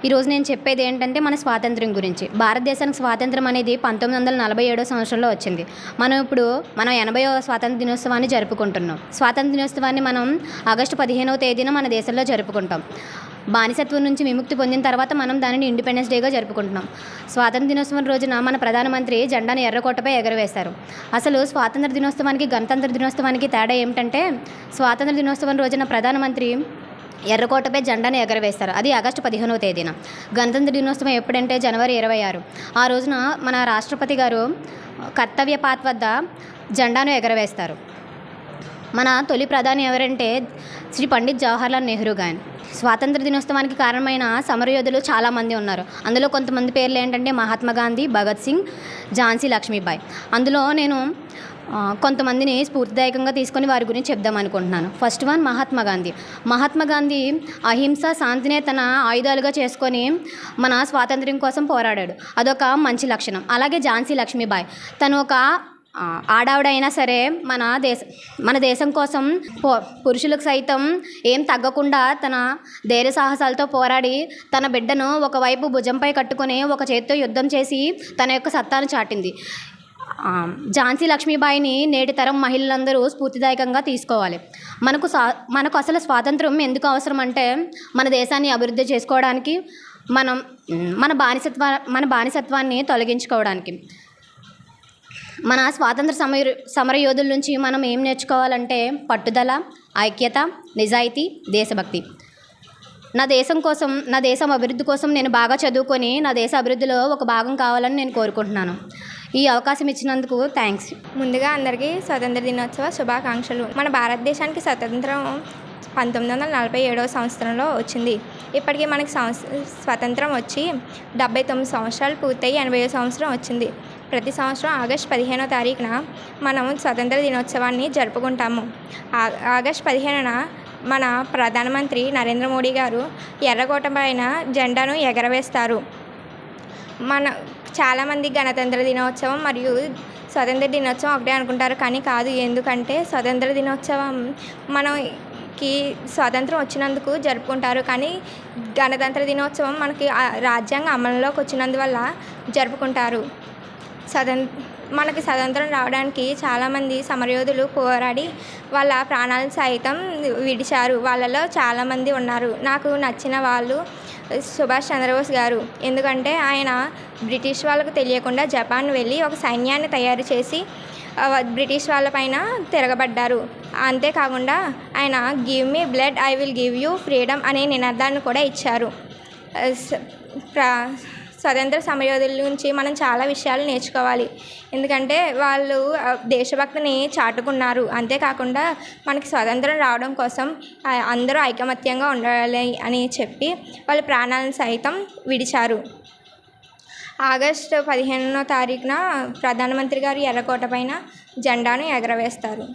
ఈరోజు నేను చెప్పేది ఏంటంటే మన స్వాతంత్ర్యం గురించి. భారతదేశానికి స్వాతంత్రం అనేది 1947 సంవత్సరంలో వచ్చింది. మనం 80వ స్వాతంత్ర దినోత్సవాన్ని జరుపుకుంటున్నాం. స్వాతంత్ర దినోత్సవాన్ని మనం ఆగస్టు 15వ తేదీన మన దేశంలో జరుపుకుంటాం. బానిసత్వం నుంచి విముక్తి పొందిన తర్వాత మనం దానిని ఇండిపెండెన్స్ డేగా జరుపుకుంటున్నాం. స్వాతంత్ర దినోత్సవం రోజున మన ప్రధానమంత్రి జెండాను ఎర్రకోటపై ఎగరవేశారు. అసలు స్వాతంత్ర దినోత్సవానికి గణతంత్ర దినోత్సవానికి తేడా ఏమిటంటే, స్వాతంత్ర దినోత్సవం రోజున ప్రధానమంత్రి ఎర్రకోటపై జెండాను ఎగరవేస్తారు. అది ఆగస్టు 15వ తేదీన. గణతంత్ర దినోత్సవం ఎప్పుడంటే జనవరి 26. ఆ రోజున మన రాష్ట్రపతి గారు కర్తవ్య పాత్ వద్ద జెండాను ఎగరవేస్తారు. మన తొలి ప్రధాని ఎవరంటే శ్రీ పండిత్ జవహర్లాల్ నెహ్రూ గారు. స్వాతంత్ర దినోత్సవానికి కారణమైన సమరయోధులు చాలామంది ఉన్నారు. అందులో కొంతమంది పేర్లు ఏంటంటే మహాత్మా గాంధీ, భగత్ సింగ్, ఝాన్సీ లక్ష్మీబాయి. అందులో నేను కొంతమందిని స్ఫూర్తిదాయకంగా తీసుకొని వారి గురించి చెప్దాం అనుకుంటున్నాను. ఫస్ట్ వన్ మహాత్మా గాంధీ అహింస, శాంతినే తన ఆయుధాలుగా చేసుకొని మన స్వాతంత్ర్యం కోసం పోరాడాడు. అదొక మంచి లక్షణం. అలాగే ఝాన్సీ లక్ష్మీబాయి, తను ఒక ఆడావిడైనా సరే మన దేశం కోసం పురుషులకు సైతం ఏం తగ్గకుండా తన ధైర్య సాహసాలతో పోరాడి తన బిడ్డను ఒకవైపు భుజంపై కట్టుకొని ఒక చేత్తో యుద్ధం చేసి తన యొక్క సత్తాను చాటింది. ఝాన్సీ లక్ష్మీబాయిని నేటి తరం మహిళలందరూ స్ఫూర్తిదాయకంగా తీసుకోవాలి. మనకు అసలు స్వాతంత్రం ఎందుకు అవసరం అంటే, మన దేశాన్ని అభివృద్ధి చేసుకోవడానికి, మన బానిసత్వాన్ని తొలగించుకోవడానికి. మన స్వాతంత్ర సమర యోధుల నుంచి మనం ఏం నేర్చుకోవాలంటే పట్టుదల, ఐక్యత, నిజాయితీ, దేశభక్తి. నా దేశం అభివృద్ధి కోసం నేను బాగా చదువుకొని నా దేశ అభివృద్ధిలో ఒక భాగం కావాలని నేను కోరుకుంటున్నాను. ఈ అవకాశం ఇచ్చినందుకు థ్యాంక్స్. ముందుగా అందరికీ స్వతంత్ర దినోత్సవ శుభాకాంక్షలు. మన భారతదేశానికి స్వతంత్రం 1947 సంవత్సరంలో వచ్చింది. ఇప్పటికీ మనకి స్వతంత్రం వచ్చి 79 సంవత్సరాలు పూర్తయి 80వ సంవత్సరం వచ్చింది. ప్రతి సంవత్సరం ఆగస్టు 15వ తారీఖున మనం స్వతంత్ర దినోత్సవాన్ని జరుపుకుంటాము. ఆగస్టు 15న మన ప్రధానమంత్రి నరేంద్ర మోడీ గారు ఎర్రకోట పైన జెండాను ఎగరవేస్తారు. చాలామంది గణతంత్ర దినోత్సవం మరియు స్వతంత్ర దినోత్సవం ఒకటే అనుకుంటారు, కానీ కాదు. ఎందుకంటే స్వతంత్ర దినోత్సవం మనకి స్వాతంత్రం వచ్చినందుకు జరుపుకుంటారు, కానీ గణతంత్ర దినోత్సవం మనకి రాజ్యాంగం అమలులోకి వచ్చినందువల్ల జరుపుకుంటారు. మనకి స్వతంత్రం రావడానికి చాలామంది సమరయోధులు పోరాడి వాళ్ళ ప్రాణాలను సైతం విడిచారు. వాళ్ళలో చాలామంది ఉన్నారు. నాకు నచ్చిన వాళ్ళు సుభాష్ చంద్రబోస్ గారు. ఎందుకంటే ఆయన బ్రిటిష్ వాళ్ళకు తెలియకుండా జపాన్ వెళ్ళి ఒక సైన్యాన్ని తయారు చేసి బ్రిటిష్ వాళ్ళపైన తిరగబడ్డారు. అంతేకాకుండా ఆయన give me blood I will give you freedom అనే నినాదాన్ని కూడా ఇచ్చారు. స్వతంత్ర సమరయోధుల నుంచి మనం చాలా విషయాలు నేర్చుకోవాలి. ఎందుకంటే వాళ్ళు దేశభక్తిని చాటుకున్నారు. అంతేకాకుండా మనకి స్వాతంత్రం రావడం కోసం అందరూ ఐకమత్యంగా ఉండాలి అని చెప్పి వాళ్ళ ప్రాణాలను సైతం విడిచారు. ఆగస్టు 15వ తారీఖున ప్రధానమంత్రి గారు ఎర్రకోట పైన జెండాను ఎగరవేస్తారు.